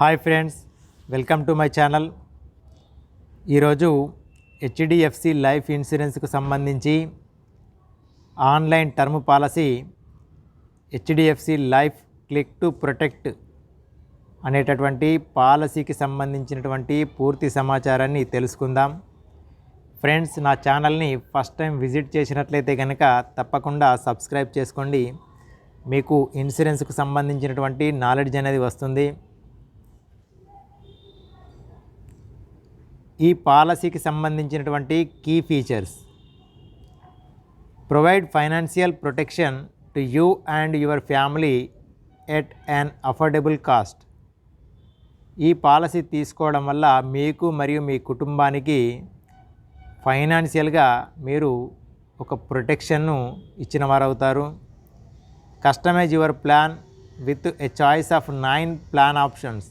Hi friends, welcome to my channel. ఈరోజు HDFC life ఇన్సూరెన్స్కు సంబంధించి online term policy HDFC life click to protect అనేటటువంటి పాలసీకి సంబంధించినటువంటి పూర్తి సమాచారాన్ని తెలుసుకుందాం. ఫ్రెండ్స్, నా ఛానల్ని ఫస్ట్ టైం విజిట్ చేసినట్లయితే కనుక తప్పకుండా సబ్స్క్రైబ్ చేసుకోండి. మీకు ఇన్సూరెన్స్కు సంబంధించినటువంటి నాలెడ్జ్ అనేది వస్తుంది. ఈ పాలసీకి సంబంధించినటువంటి key features: provide financial protection to you and your family at an affordable cost. ఈ పాలసీ తీసుకోవడం వల్ల మీకు మరియు మీ కుటుంబానికి ఫైనాన్షియల్గా మీరు ఒక ప్రొటెక్షన్ను ఇచ్చిన వారు అవుతారు. Customise your plan with a choice of 9 plan options.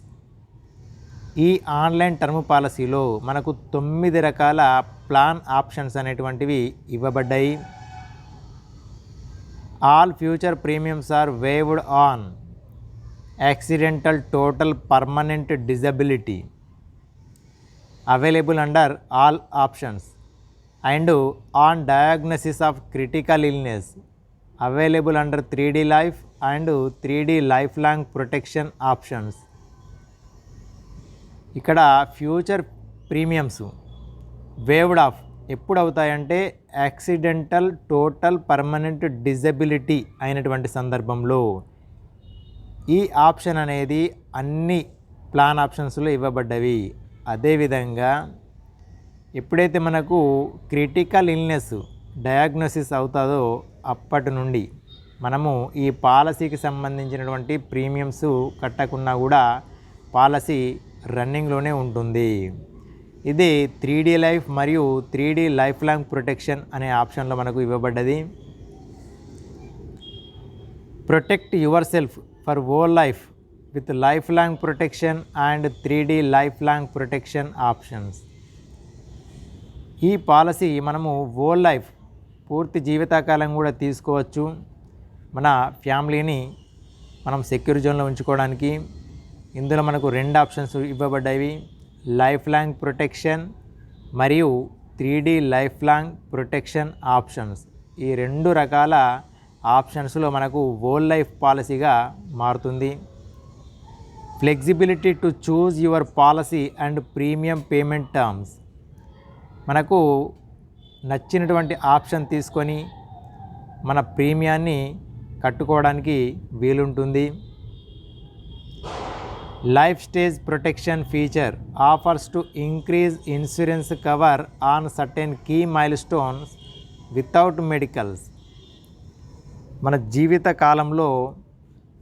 ఈ ఆన్లైన్ టర్మ్ పాలసీలో మనకు 9 రకాల ప్లాన్ ఆప్షన్స్ అనేటువంటివి ఇవ్వబడ్డాయి. All future premiums are waived on accidental total permanent disability available under all options and on diagnosis of critical illness available under 3D life and 3D life long protection options. ఇక్కడ future premiums waived off ఎప్పుడు అవుతాయంటే accidental total permanent disability అయినటువంటి సందర్భంలో ఈ option అనేది అన్ని plan ఆప్షన్స్లో ఇవ్వబడ్డవి. అదేవిధంగా ఎప్పుడైతే మనకు క్రిటికల్ ఇల్నెస్ డయాగ్నోసిస్ అవుతుందో అప్పటి నుండి మనము ఈ పాలసీకి సంబంధించినటువంటి ప్రీమియమ్స్ కట్టకున్నా కూడా పాలసీ రన్నింగ్లోనే ఉంటుంది. ఇది 3D లైఫ్ మరియు 3D లైఫ్ లాంగ్ ప్రొటెక్షన్ అనే ఆప్షన్లో మనకు ఇవ్వబడ్డది. Protect your self for whole life with life long protection and 3D life long protection options. ఈ పాలసీ మనము హోల్ లైఫ్ పూర్తి జీవితకాలం కూడా తీసుకోవచ్చు. మన ఫ్యామిలీని మనం సెక్యూర్ జోన్లో ఉంచుకోవడానికి ఇందులో మనకు 2 ఆప్షన్స్ ఇవ్వబడ్డాయి: లైఫ్ లాంగ్ ప్రొటెక్షన్ మరియు 3D life long protection options. ఈ 2 రకాల ఆప్షన్స్లో మనకు హోల్ లైఫ్ పాలసీగా మారుతుంది. Flexibility to choose your policy and premium payment terms. మనకు నచ్చినటువంటి ఆప్షన్ తీసుకొని మన ప్రీమియాన్ని కట్టుకోవడానికి వీలుంటుంది. Life stage protection feature offers to increase insurance cover on certain key milestones without medicals. మన జీవిత కాలంలో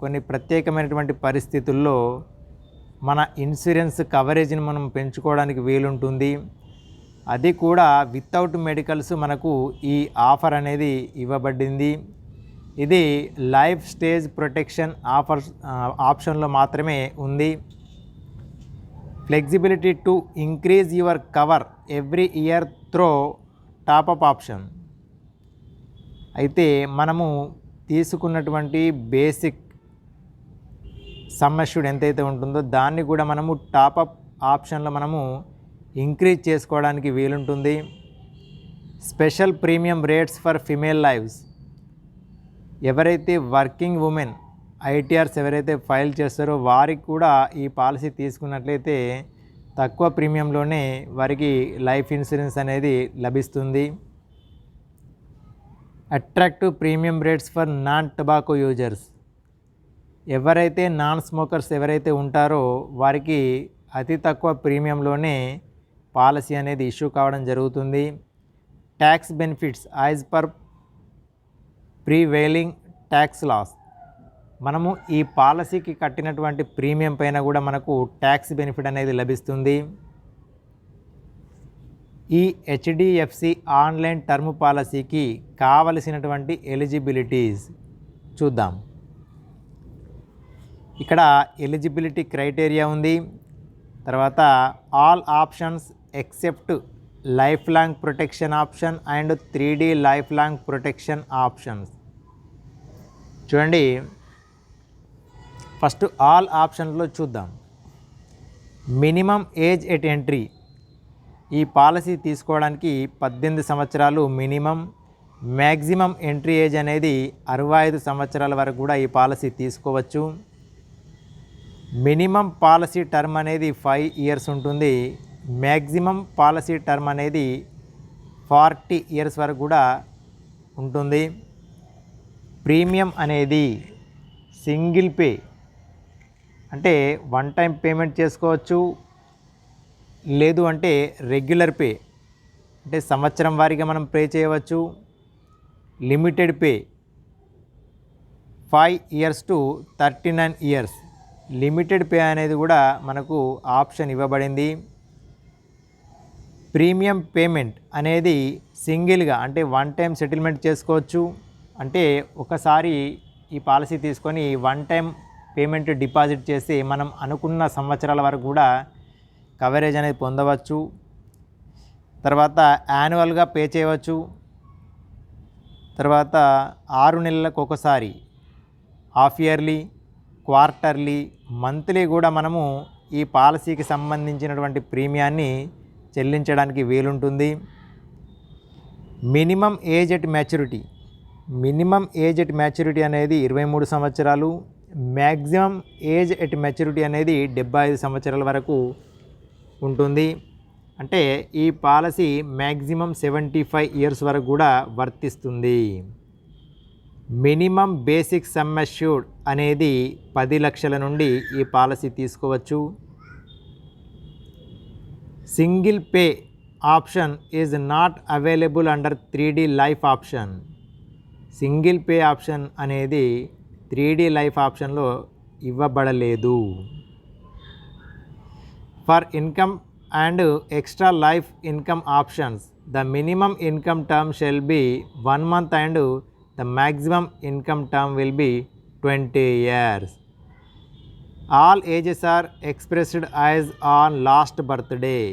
కొన్ని ప్రత్యేకమైనటువంటి పరిస్థితుల్లో మన ఇన్సూరెన్స్ కవరేజ్ని మనం పెంచుకోవడానికి వీలుంటుంది. అది కూడా వితౌట్ మెడికల్స్ మనకు ఈ ఆఫర్ అనేది ఇవ్వబడింది. ఇది లైఫ్ స్టేజ్ ప్రొటెక్షన్ ఆప్షన్లో మాత్రమే ఉంది. Flexibility to increase your cover every year throw top up option. అయితే మనము తీసుకున్నటువంటి బేసిక్ సమ్ అష్యూర్డ్ ఎంతైతే ఉంటుందో దాన్ని కూడా మనము టాపప్ ఆప్షన్లో మనము ఇంక్రీజ్ చేసుకోవడానికి వీలుంటుంది. Special premium rates for female lives. ఎవరైతే వర్కింగ్ ఉమెన్ ఐటీఆర్స్ ఎవరైతే ఫైల్ చేస్తారో వారికి కూడా ఈ పాలసీ తీసుకున్నట్లయితే తక్కువ ప్రీమియంలోనే వారికి లైఫ్ ఇన్సూరెన్స్ అనేది లభిస్తుంది. Attractive premium rates for non tobacco users. ఎవరైతే నాన్ స్మోకర్స్ ఎవరైతే ఉంటారో వారికి అతి తక్కువ ప్రీమియంలోనే పాలసీ అనేది ఇష్యూ కావడం జరుగుతుంది. Tax benefits as per prevailing tax laws. మనము ఈ పాలసీకి కట్టినటువంటి ప్రీమియం పైన కూడా మనకు ట్యాక్స్ బెనిఫిట్ అనేది లభిస్తుంది. ఈ హెచ్డిఎఫ్సి ఆన్లైన్ టర్మ్ పాలసీకి కావలసినటువంటి ఎలిజిబిలిటీస్ చూద్దాం. ఇక్కడ ఎలిజిబిలిటీ క్రైటీరియా ఉంది. తర్వాత all options except life long protection option and 3D life long protection options. చూడండి, ఫస్ట్ ఆల్ ఆప్షన్లో చూద్దాం. మినిమం ఏజ్ ఎట్ ఎంట్రీ, ఈ పాలసీ తీసుకోవడానికి 18 సంవత్సరాలు మినిమం. మ్యాక్సిమం ఎంట్రీ ఏజ్ అనేది 65 సంవత్సరాల వరకు కూడా ఈ పాలసీ తీసుకోవచ్చు. మినిమం పాలసీ టర్మ్ అనేది 5 ఇయర్స్ ఉంటుంది. మ్యాక్సిమం పాలసీ టర్మ్ అనేది 40 ఇయర్స్ వరకు కూడా ఉంటుంది. ప్రీమియం అనేది సింగిల్ పే, అంటే వన్ టైం పేమెంట్ చేసుకోవచ్చు, లేదు అంటే రెగ్యులర్ పే, అంటే సంవత్సరం వారీగా మనం పే చేయవచ్చు. Limited pay 5 years to 39 years. Limited pay అనేది కూడా మనకు ఆప్షన్ ఇవ్వబడింది. ప్రీమియం పేమెంట్ అనేది సింగిల్గా, అంటే వన్ టైం సెటిల్మెంట్ చేసుకోవచ్చు. అంటే ఒకసారి ఈ పాలసీ తీసుకొని వన్ టైం పేమెంట్ డిపాజిట్ చేసి మనం అనుకున్న సంవత్సరాల వరకు కూడా కవరేజ్ అనేది పొందవచ్చు. తర్వాత యాన్యువల్గా పే చేయవచ్చు. తర్వాత 6 నెలలకు ఒకసారి, హాఫ్ ఇయర్లీ, క్వార్టర్లీ, మంత్లీ కూడా మనము ఈ పాలసీకి సంబంధించినటువంటి ప్రీమియాన్ని చెల్లించడానికి వీలుంటుంది. Minimum age at maturity, minimum age at maturity అనేది 23 సంవత్సరాలు. మ్యాక్సిమం ఏజ్ ఎట్ మ్యాచ్యూరిటీ అనేది 75 సంవత్సరాల వరకు ఉంటుంది. అంటే ఈ పాలసీ మ్యాక్సిమం 75 ఇయర్స్ వరకు కూడా వర్తిస్తుంది. మినిమం బేసిక్ సమ్ అష్యూర్డ్ అనేది 10 లక్షల నుండి ఈ పాలసీ తీసుకోవచ్చు. Single pay option is not available under 3D life option. Single pay option అనేది 3D లైఫ్ ఆప్షన్లో ఇవ్వబడలేదు. For income and extra life income options, the minimum income term shall be 1 month and the maximum income term will be 20 years. All ages are expressed as on last birthday.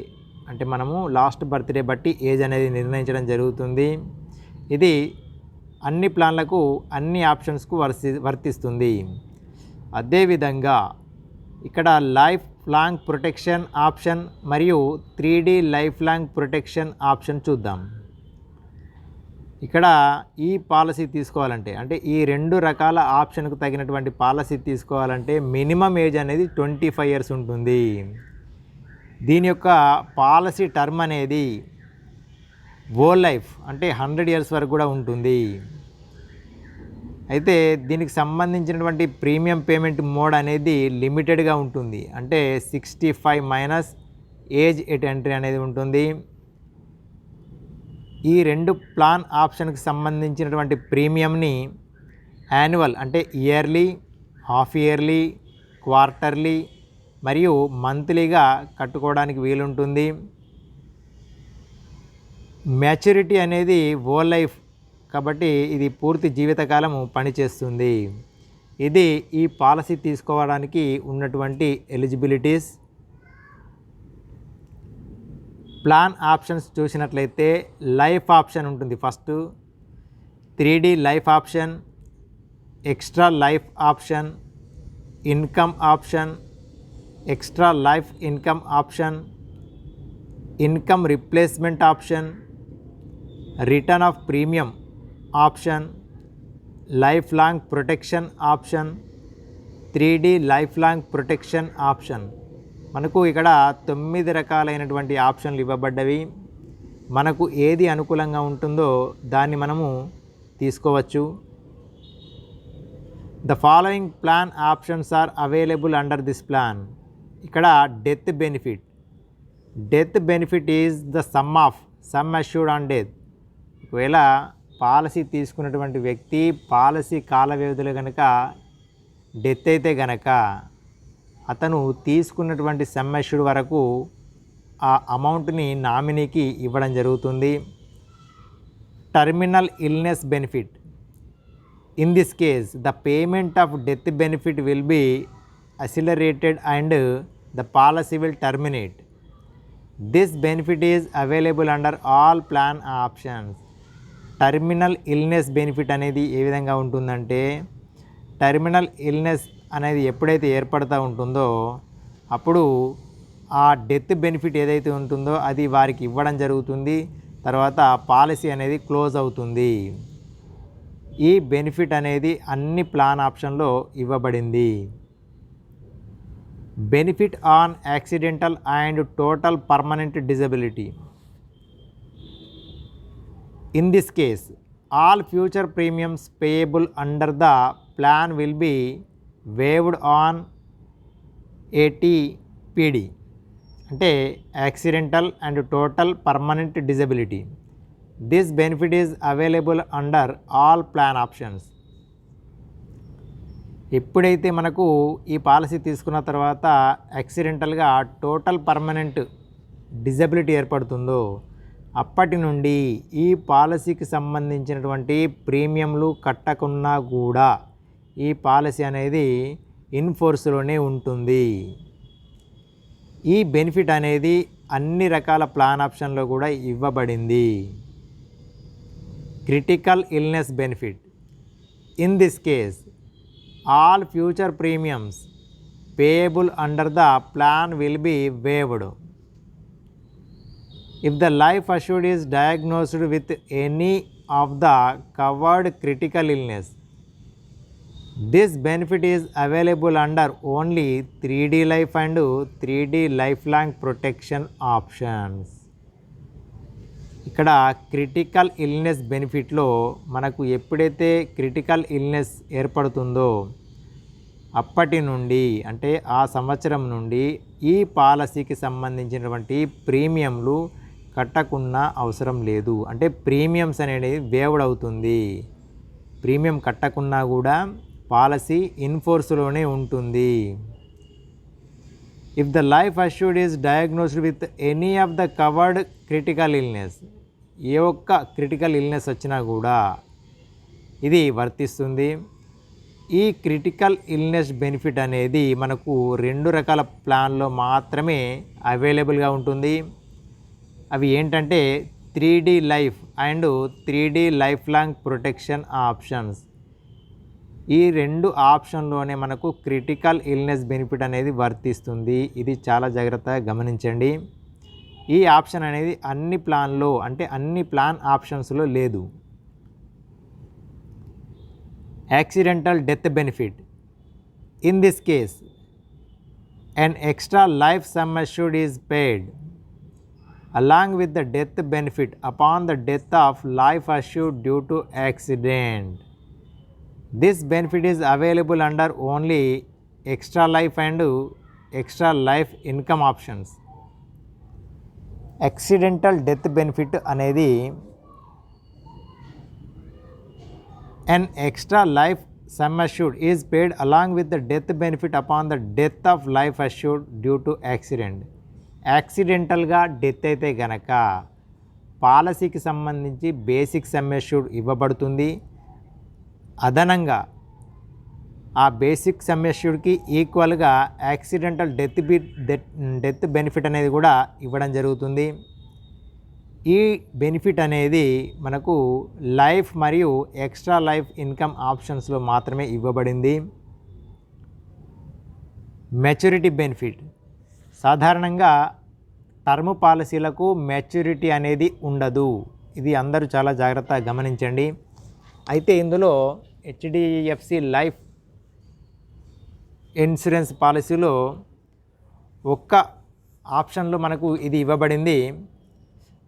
అంటే మనము last birthday బట్టి age అనేది నిర్ణయించడం జరుగుతుంది. ఇది అన్ని ప్లాన్లకు, అన్ని ఆప్షన్స్కు వర్తిస్తుంది. అదేవిధంగా ఇక్కడ లైఫ్ లాంగ్ ప్రొటెక్షన్ ఆప్షన్ మరియు 3D life long protection option చూద్దాం. ఇక్కడ ఈ పాలసీ తీసుకోవాలంటే, అంటే ఈ 2 రకాల ఆప్షన్కు తగినటువంటి పాలసీ తీసుకోవాలంటే మినిమం ఏజ్ అనేది 25 ఇయర్స్ ఉంటుంది. దీని యొక్క పాలసీ టర్మ్ అనేది హోల్ లైఫ్, అంటే 100 ఇయర్స్ వరకు కూడా ఉంటుంది. అయితే దీనికి సంబంధించినటువంటి ప్రీమియం పేమెంట్ మోడ్ అనేది లిమిటెడ్గా ఉంటుంది. అంటే 65 మైనస్ ఏజ్ ఎట్ ఎంట్రీ అనేది ఉంటుంది. ఈ 2 ప్లాన్ ఆప్షన్కి సంబంధించినటువంటి ప్రీమియంని యాన్యువల్, అంటే ఇయర్లీ, హాఫ్ ఇయర్లీ, క్వార్టర్లీ మరియు మంత్లీగా కట్టుకోవడానికి వీలుంటుంది. మ్యాచ్యూరిటీ అనేది హోల్ లైఫ్ కాబట్టి ఇది పూర్తి జీవితకాలము పనిచేస్తుంది. ఇది ఈ పాలసీ తీసుకోవడానికి ఉన్నటువంటి ఎలిజిబిలిటీస్. ప్లాన్ ఆప్షన్స్ చూసినట్లయితే లైఫ్ ఆప్షన్ ఉంటుంది first, 3D life option, extra life option, income option, extra life income option, income replacement option, return of premium option, life long protection option, 3D life long protection option. మనకు ఇక్కడ 9 రకాలైనటువంటి ఆప్షన్లు ఇవ్వబడ్డవి. మనకు ఏది అనుకూలంగా ఉంటుందో దాన్ని మనము తీసుకోవచ్చు. The following plan options are available under this plan. ఇక్కడ death benefit. Death benefit is the sum assured on death. ఒకవేళ పాలసీ తీసుకున్నటువంటి వ్యక్తి పాలసీ కాల వ్యవధిలో కనుక డెత్ అయితే గనక అతను తీసుకున్నటువంటి సమ్ అష్యూర్డ్ వరకు ఆ అమౌంట్ని నామినీకి ఇవ్వడం జరుగుతుంది. Terminal illness benefit. In this case the payment of death benefit will be accelerated and the policy will terminate. This benefit is available under all plan options. Terminal illness benefit అనేది ఏ విధంగా ఉంటుందంటే, టర్మినల్ ఇల్నెస్ అనేది ఎప్పుడైతే ఏర్పడుతూ ఉంటుందో అప్పుడు ఆ డెత్ బెనిఫిట్ ఏదైతే ఉంటుందో అది వారికి ఇవ్వడం జరుగుతుంది. తర్వాత పాలసీ అనేది క్లోజ్ అవుతుంది. ఈ బెనిఫిట్ అనేది అన్ని ప్లాన్ ఆప్షన్లో ఇవ్వబడింది. Benefit on accidental and total permanent disability. In this case, all future premiums payable under the plan will be waived on ATPD అంటే accidental and total permanent disability. This benefit is available under all plan options. ఎప్పుడైతే మనకు ఈ policy తీసుకున్న తర్వాత యాక్సిడెంటల్గా total permanent disability ఏర్పడుతుందో అప్పటి నుండి ఈ పాలసీకి సంబంధించినటువంటి ప్రీమియంలు కట్టకున్నా కూడా ఈ పాలసీ అనేది ఇన్ఫోర్స్లోనే ఉంటుంది. ఈ బెనిఫిట్ అనేది అన్ని రకాల ప్లాన్ ఆప్షన్లో కూడా ఇవ్వబడింది. Critical illness benefit. In this case all future premiums payable under the plan will be waived if the life assured is diagnosed with any of the covered critical illness. This benefit is available under only 3D life and 3D lifelong protection options. ఇక్కడ critical illness బెనిఫిట్లో మనకు ఎప్పుడైతే critical illness ఏర్పడుతుందో అప్పటి నుండి అంటే ఆ సంవత్సరం నుండి ఈ పాలసీకి సంబంధించినటువంటి ప్రీమియంలు కట్టకున్నా అవసరం లేదు. అంటే ప్రీమియమ్స్ అనేది వేవ్డ్ అవుతుంది. ప్రీమియం కట్టకున్నా కూడా పాలసీ ఇన్ఫోర్స్లోనే ఉంటుంది. If the life assured is diagnosed with any of the covered critical illness, ఏ ఒక్క క్రిటికల్ ఇల్నెస్ వచ్చినా కూడా ఇది వర్తిస్తుంది. ఈ క్రిటికల్ ఇల్నెస్ బెనిఫిట్ అనేది మనకు 2 రకాల ప్లాన్లో మాత్రమే అవైలబుల్గా ఉంటుంది. అవి ఏంటంటే 3D life and 3D life long protection options. ఈ 2 ఆప్షన్లోనే మనకు క్రిటికల్ ఇల్నెస్ బెనిఫిట్ అనేది వర్తిస్తుంది. ఇది చాలా జాగ్రత్తగా గమనించండి. ఈ ఆప్షన్ అనేది అన్ని ప్లాన్లో అంటే అన్ని ప్లాన్ ఆప్షన్స్లో లేదు. Accidental death benefit. In this case an extra life sum assured is paid along with the death benefit upon the death of life assured due to accident. This benefit is available under only extra life and extra life income options. Accidental death benefit అనేది an extra life sum assured is paid along with the death benefit upon the death of life assured due to accident. యాక్సిడెంటల్గా death అయితే గనక పాలసీకి సంబంధించి basic sum assured ఇవ్వబడుతుంది. అదనంగా ఆ basic sum అష్యూర్డ్కి ఈక్వల్గా యాక్సిడెంటల్ డెత్ బెనిఫిట్ అనేది కూడా ఇవ్వడం జరుగుతుంది. ఈ బెనిఫిట్ అనేది మనకు లైఫ్ మరియు ఎక్స్ట్రా లైఫ్ ఇన్కమ్ ఆప్షన్స్లో మాత్రమే ఇవ్వబడింది. Maturity benefit. సాధారణంగా టర్మ్ పాలసీలకు మెచ్యూరిటీ అనేది ఉండదు. ఇది అందరూ చాలా జాగ్రత్తగా గమనించండి. అయితే ఇందులో హెచ్డిఎఫ్సి లైఫ్ ఇన్సూరెన్స్ పాలసీలో ఒక్క ఆప్షన్లో మనకు ఇది ఇవ్వబడింది.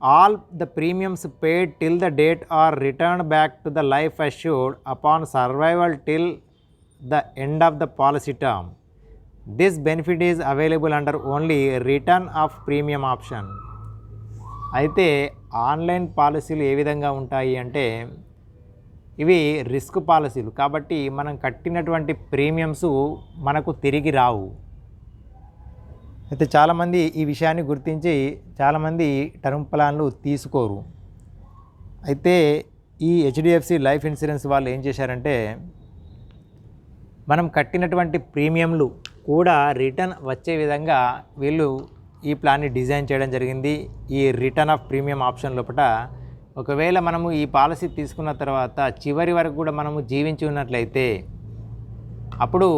All the premiums paid till the date are return back to the life assured upon survival till the end of the policy term. This benefit is available under only return of premium option. అయితే online పాలసీలు ఏ విధంగా ఉంటాయి అంటే ఇవి risk పాలసీలు కాబట్టి మనం కట్టినటువంటి ప్రీమియమ్స్ మనకు తిరిగి రావు. అయితే చాలామంది ఈ విషయాన్ని గుర్తించి చాలామంది టర్మ్ ప్లాన్లు తీసుకోరు. అయితే ఈ హెచ్డిఎఫ్సి లైఫ్ ఇన్సూరెన్స్ వాళ్ళు ఏం చేశారంటే మనం కట్టినటువంటి ప్రీమియంలు కూడా రిటర్న్ వచ్చే విధంగా వీళ్ళు ఈ ప్లాన్ని డిజైన్ చేయడం జరిగింది. ఈ రిటర్న్ ఆఫ్ ప్రీమియం ఆప్షన్ లోపల ఒకవేళ మనము ఈ పాలసీ తీసుకున్న తర్వాత చివరి వరకు కూడా మనము జీవించి ఉన్నట్లయితే అప్పుడు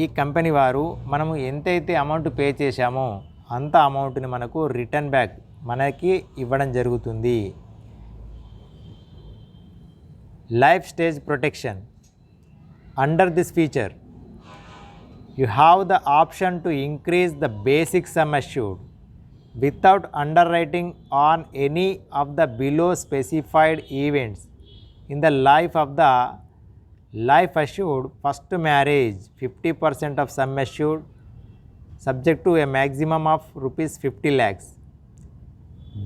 ఈ కంపెనీ వారు మనము ఎంతైతే అమౌంట్ పే చేశామో అంత అమౌంట్ని మనకు రిటర్న్ బ్యాక్ మనకి ఇవ్వడం జరుగుతుంది. Life stage protection. Under this feature you have the option to increase the basic sum assured without underwriting on any of the below specified events in the life of the life assured. First marriage 50% of sum assured subject to a maximum of rupees 50 lakhs.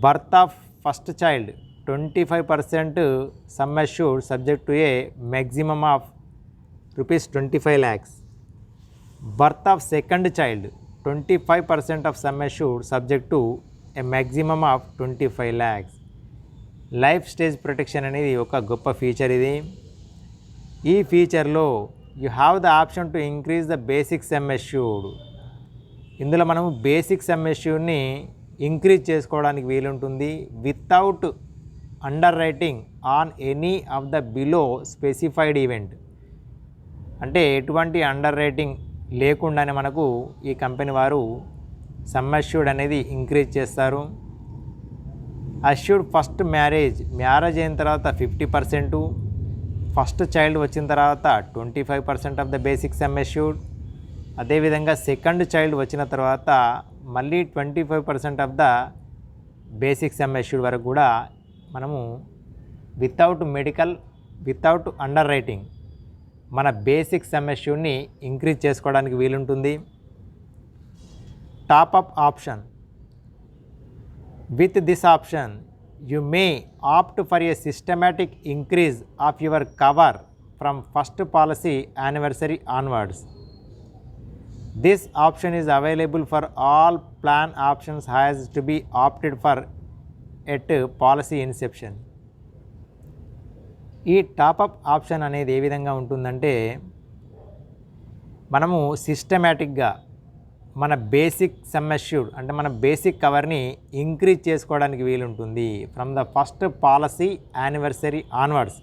Birth of first child 25% sum assured subject to a maximum of rupees 25 lakhs. Birth of second child 25% of sum assured subject to a maximum of 25 lakhs. Life stage protection అనేది ఒక గొప్ప feature. ఇది ఈ ఫీచర్లో you have the option to increase the basic sum assured. ఇందులో మనము basic sum అష్యూర్డ్ని increase చేసుకోవడానికి వీలుంటుంది without underwriting on any of the below specified event. అంటే ఎటువంటి అండర్ రైటింగ్ లేకుండానే మనకు ఈ కంపెనీ వారు సమ్ అష్యూర్డ్ అనేది ఇంక్రీజ్ చేస్తారు. అష్యూర్డ్ ఫస్ట్ మ్యారేజ్ అయిన తర్వాత 50%, ఫస్ట్ చైల్డ్ వచ్చిన తర్వాత 25% of the basic sum assured. అదేవిధంగా సెకండ్ చైల్డ్ వచ్చిన తర్వాత మళ్ళీ 25% of the basic sum assured వరకు కూడా మనము వితౌట్ అండర్ రైటింగ్ మన బేసిక్ సమ్ అష్యూర్డ్ని ఇంక్రీజ్ చేసుకోవడానికి వీలుంటుంది. Top up option. With this option you may opt for a systematic increase of your cover from first policy anniversary onwards. This option is available for all plan options has to be opted for at policy inception. ఈ top up option అనేది ఏ విధంగా ఉంటుందంటే మనము సిస్టమేటిక్గా మన basic sum assured అంటే మన బేసిక్ కవర్ని ఇంక్రీజ్ చేసుకోవడానికి వీలుంటుంది from the first policy anniversary onwards.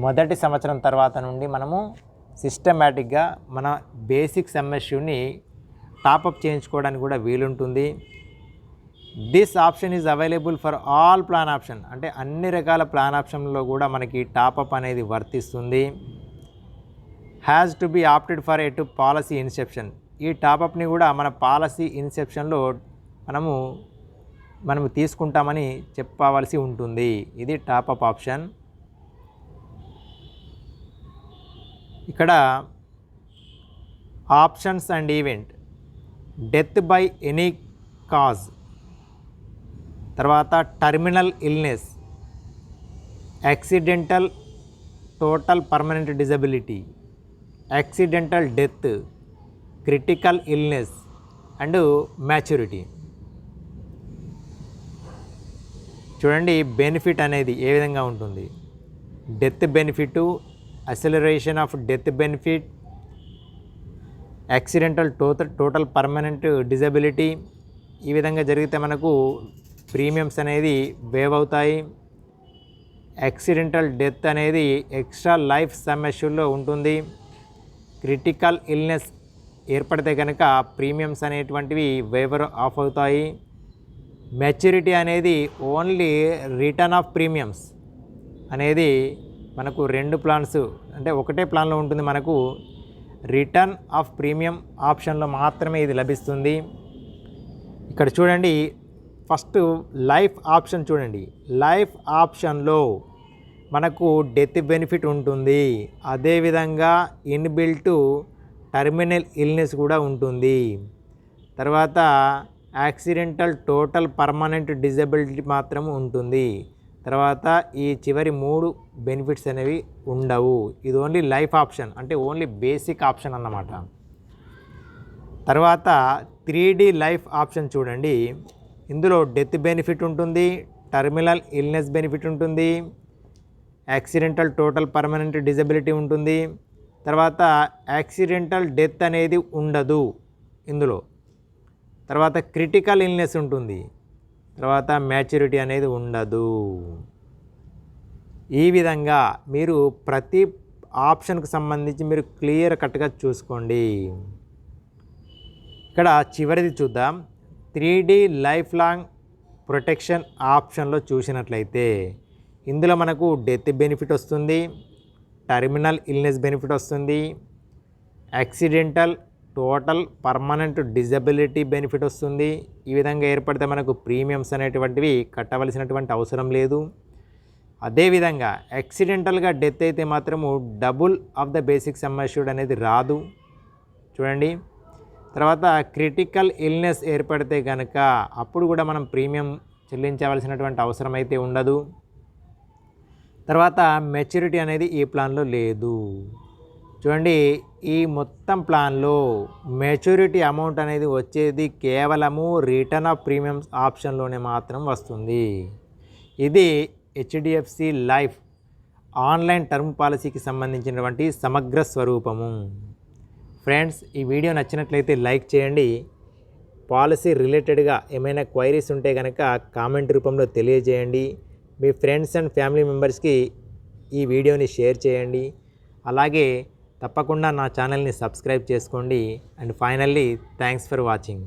మొదటి సంవత్సరం తర్వాత నుండి మనము సిస్టమేటిక్గా మన బేసిక్ సమ్ అష్యూర్డ్ని టాపప్ చేయించుకోవడానికి కూడా వీలుంటుంది. This option is available for all plan option అంటే అన్ని రకాల ప్లాన్ ఆప్షన్లో కూడా మనకి టాపప్ అనేది వర్తిస్తుంది. Has to be opted for at policy inception. ఈ టాపప్ని కూడా మన పాలసీ ఇన్సెప్షన్లో మనము తీసుకుంటామని చెప్పవలసి ఉంటుంది. ఇది టాపప్ ఆప్షన్. ఇక్కడ options and event. Death by any cause, తర్వాత terminal illness, accidental total permanent disability, accidental death, critical illness and maturity. చూడండి బెనిఫిట్ అనేది ఏ విధంగా ఉంటుంది. Death benefit, acceleration of death benefit, accidental total permanent disability. ఈ విధంగా జరిగితే మనకు ప్రీమియమ్స్ అనేది వేవ్ అవుతాయి. యాక్సిడెంటల్ డెత్ అనేది ఎక్స్ట్రా లైఫ్ సమ్ అష్యూర్డ్లో ఉంటుంది. క్రిటికల్ ఇల్నెస్ ఏర్పడితే కనుక ప్రీమియమ్స్ అనేటువంటివి వేవర్ ఆఫ్ అవుతాయి. మెచ్యూరిటీ అనేది ఓన్లీ రిటర్న్ ఆఫ్ ప్రీమియమ్స్ అనేది మనకు రెండు ప్లాన్స్ అంటే ఒకటే ప్లాన్లో ఉంటుంది. మనకు రిటర్న్ ఆఫ్ ప్రీమియం ఆప్షన్లో మాత్రమే ఇది లభిస్తుంది. ఇక్కడ చూడండి ఫస్ట్ లైఫ్ ఆప్షన్ చూడండి. లైఫ్ ఆప్షన్లో మనకు డెత్ బెనిఫిట్ ఉంటుంది. అదేవిధంగా ఇన్బిల్ట్ టర్మినల్ ఇల్నెస్ కూడా ఉంటుంది. తర్వాత యాక్సిడెంటల్ టోటల్ పర్మనెంట్ డిజబిలిటీ మాత్రం ఉంటుంది. తర్వాత ఈ చివరి 3 బెనిఫిట్స్ అనేవి ఉండవు. ఇది ఓన్లీ లైఫ్ ఆప్షన్ అంటే ఓన్లీ బేసిక్ ఆప్షన్ అన్నమాట. తర్వాత 3D లైఫ్ ఆప్షన్ చూడండి. ఇందులో డెత్ బెనిఫిట్ ఉంటుంది, టర్మినల్ ఇల్నెస్ బెనిఫిట్ ఉంటుంది, యాక్సిడెంటల్ టోటల్ పర్మనెంట్ డిజబిలిటీ ఉంటుంది. తర్వాత యాక్సిడెంటల్ డెత్ అనేది ఉండదు ఇందులో. తర్వాత క్రిటికల్ ఇల్నెస్ ఉంటుంది. తర్వాత మ్యాచ్యూరిటీ అనేది ఉండదు. ఈ విధంగా మీరు ప్రతి ఆప్షన్కి సంబంధించి మీరు క్లియర్ కట్గా చూసుకోండి. ఇక్కడ చివరిది చూద్దాం. 3D లైఫ్ లాంగ్ ప్రొటెక్షన్ ఆప్షన్లో చూసినట్లయితే ఇందులో మనకు డెత్ బెనిఫిట్ వస్తుంది, టర్మినల్ ఇల్నెస్ బెనిఫిట్ వస్తుంది, accidental total permanent disability benefit వస్తుంది. ఈ విధంగా ఏర్పడితే మనకు ప్రీమియమ్స్ అనేటువంటివి కట్టవలసినటువంటి అవసరం లేదు. అదేవిధంగా యాక్సిడెంటల్గా డెత్ అయితే మాత్రము double of the basic sum assured అనేది రాదు. చూడండి, తర్వాత క్రిటికల్ ఇల్నెస్ ఏర్పడితే కనుక అప్పుడు కూడా మనం ప్రీమియం చెల్లించవలసినటువంటి అవసరం అయితే ఉండదు. తర్వాత మెచ్యూరిటీ అనేది ఈ ప్లాన్లో లేదు. చూడండి, ఈ మొత్తం ప్లాన్లో మెచ్యూరిటీ అమౌంట్ అనేది వచ్చేది కేవలము రిటర్న్ ఆఫ్ ప్రీమియమ్స్ ఆప్షన్లోనే మాత్రం వస్తుంది. ఇది హెచ్డిఎఫ్సి లైఫ్ ఆన్లైన్ టర్మ్ పాలసీకి సంబంధించినటువంటి సమగ్ర స్వరూపము. ఫ్రెండ్స్, ఈ వీడియో నచ్చినట్లయితే లైక్ చేయండి. పాలసీ రిలేటెడ్గా ఏమైనా క్వైరీస్ ఉంటే కనుక కామెంట్ రూపంలో తెలియజేయండి. మీ ఫ్రెండ్స్ అండ్ ఫ్యామిలీ మెంబర్స్కి ఈ వీడియోని షేర్ చేయండి. అలాగే తప్పకుండా నా ఛానల్ని సబ్స్క్రైబ్ చేసుకోండి. And finally thanks for watching.